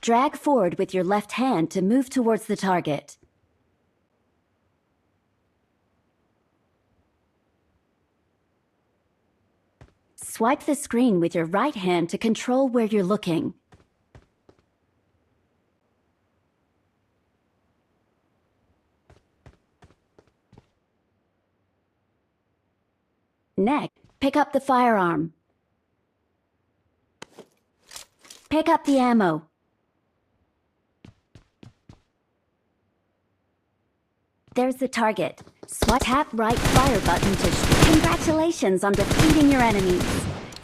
Drag forward with your left hand to move towards the target. Swipe the screen with your right hand to control where you're looking. Next, pick up the firearm. Pick up the ammo. There's the target. Tap right fire button to shoot. Congratulations on defeating your enemies.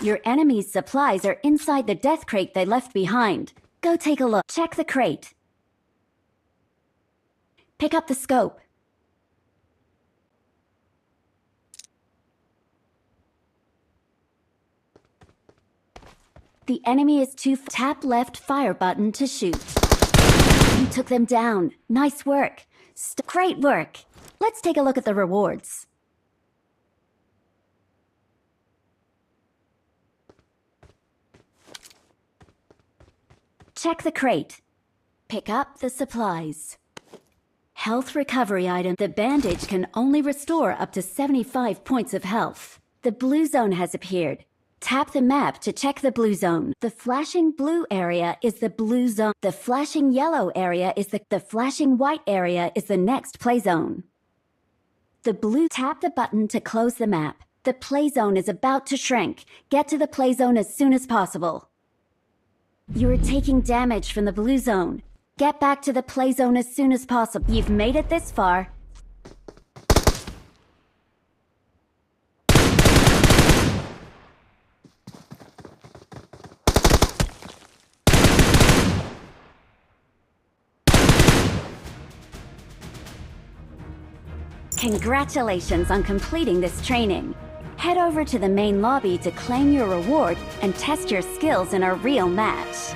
Your enemy's supplies are inside the death crate they left behind. Go take a look. Check the crate. Pick up the scope. The enemy is tap left fire button to shoot. You took them down. Nice work. Great work. Let's take a look at the rewards. Check the crate. Pick up the supplies. Health recovery item. The bandage can only restore up to 75 points of health. The blue zone has appeared. Tap the map to check the blue zone. The flashing blue area is the blue zone. The flashing yellow area is the flashing white area is the next play zone. Tap the button to close the map. The play zone is about to shrink. Get to the play zone as soon as possible. You are taking damage from the blue zone. Get back to the play zone as soon as possible. You've made it this far. Congratulations on completing this training. Head over to the main lobby to claim your reward and test your skills in a real match.